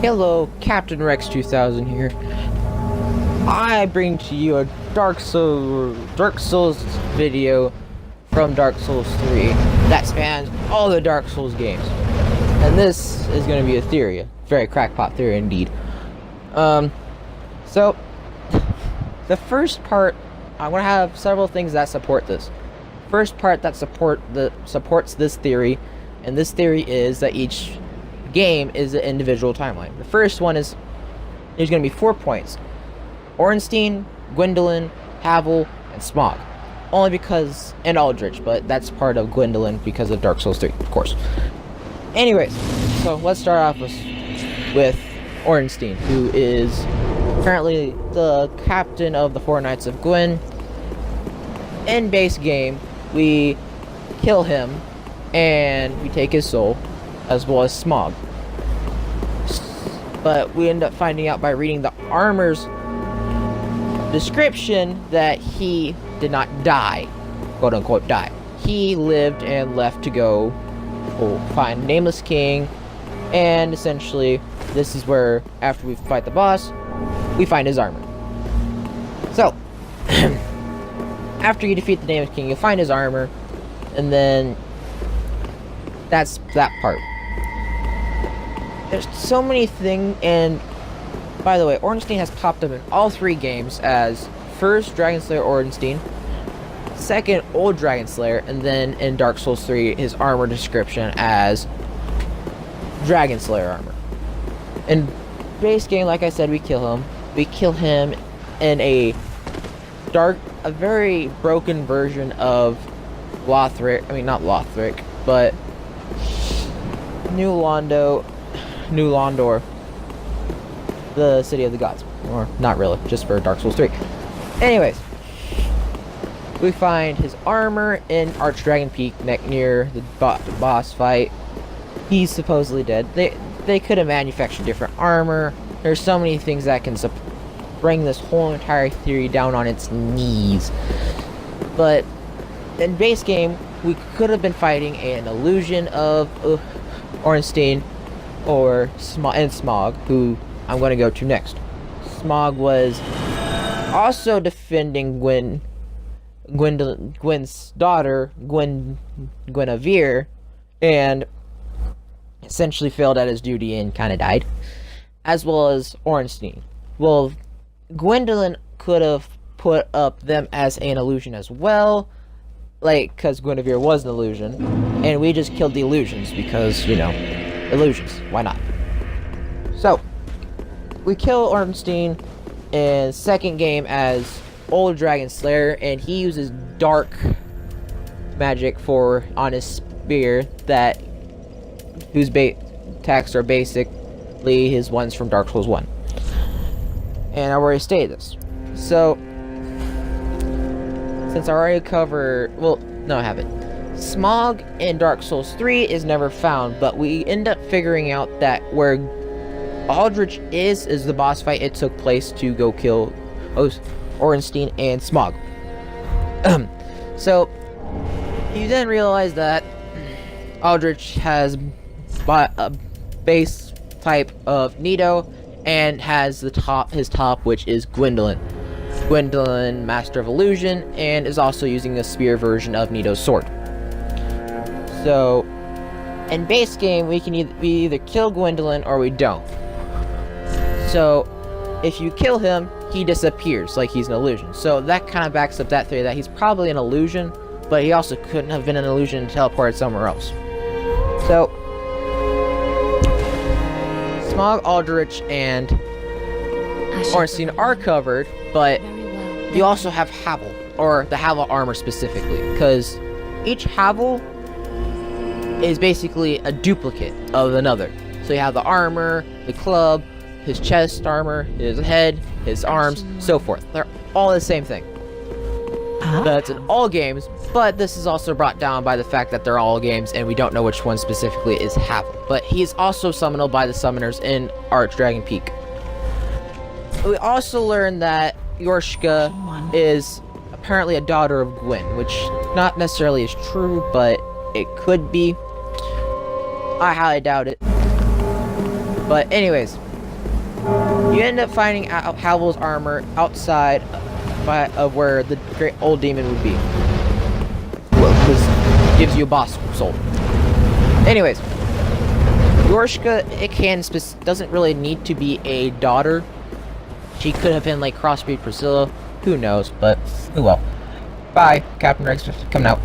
Hello, Captain Rex 2000 here. I bring to you a Dark Souls video from Dark Souls 3 that spans all the Dark Souls games. And this is going to be a theory, a very crackpot theory indeed. So the first part, I'm going to have several things that support this. First part that supports this theory, and this theory is that each game is an individual timeline. The first one is there's going to be 4 points: Ornstein, Gwendolyn, Havel, and Smog. Only because, and Aldrich, but that's part of Gwendolyn because of Dark Souls 3, of course. Anyways, so let's start off with Ornstein, who is currently the captain of the Four Knights of Gwyn. In base game, we kill him and we take his soul, as well as Smog. But we end up finding out by reading the armor's description that he did not die, quote unquote die. He lived and left to go find Nameless King, and essentially this is where, after we fight the boss, we find his armor. So after you defeat the Nameless King, you find his armor, and then that's that part. There's so many things, and by the way, Ornstein has popped up in all 3 games as first Dragon Slayer Ornstein, second Old Dragon Slayer, and then in Dark Souls 3 his armor description as Dragon Slayer armor. In base game, like I said, we kill him. We kill him in a very broken version of Lothric. I mean, not Lothric, but New Londor, the City of the Gods. Or, not really, just for Dark Souls 3. Anyways, we find his armor in Archdragon Peak near the boss fight. He's supposedly dead. They could have manufactured different armor. There's so many things that can bring this whole entire theory down on its knees. But in base game, we could have been fighting an illusion of Ornstein or Smog, who I'm going to go to next. Smog was also defending Gwen's daughter, Guinevere, and essentially failed at his duty and kind of died, as well as Ornstein. Well, Gwendolyn could have put up them as an illusion as well, like, because Guinevere was an illusion, and we just killed the illusions because, you know, illusions, why not? So we kill Ornstein in second game as Old Dragon Slayer, and he uses dark magic on his spear whose attacks are basically his ones from Dark Souls 1. And I already stated this. So since I already covered, well, no, I haven't. Smog in Dark Souls 3 is never found, but we end up figuring out that where Aldrich is the boss fight it took place to go kill Ornstein and Smog. So you then realize that Aldrich has a base type of Nito and has his top, which is Gwendolyn, Master of Illusion, and is also using a spear version of Nito's sword. So in base game, we either kill Gwendolyn or we don't. So if you kill him, he disappears like he's an illusion. So that kind of backs up that theory that he's probably an illusion, but he also couldn't have been an illusion and teleported somewhere else. So Smog, Aldrich, and Ornstein are covered, but you also have Havel, or the Havel armor specifically, because each Havel is basically a duplicate of another. So you have the armor, the club, his chest armor, his head, his arms, so forth. They're all the same thing. That's in all games, but this is also brought down by the fact that they're all games and we don't know which one specifically is Havel. But he is also summonable by the summoners in Archdragon Peak. We also learned that Yorshka is apparently a daughter of Gwyn, which not necessarily is true, but it could be. I highly doubt it. But anyways, You end up finding out Havel's armor outside of where the great old demon would be. Gives you a boss soul. Anyways, Yorshka, doesn't really need to be a daughter. She could have been like crossbreed Priscilla. Who knows? But oh well. Bye, Captain Rex. Coming out.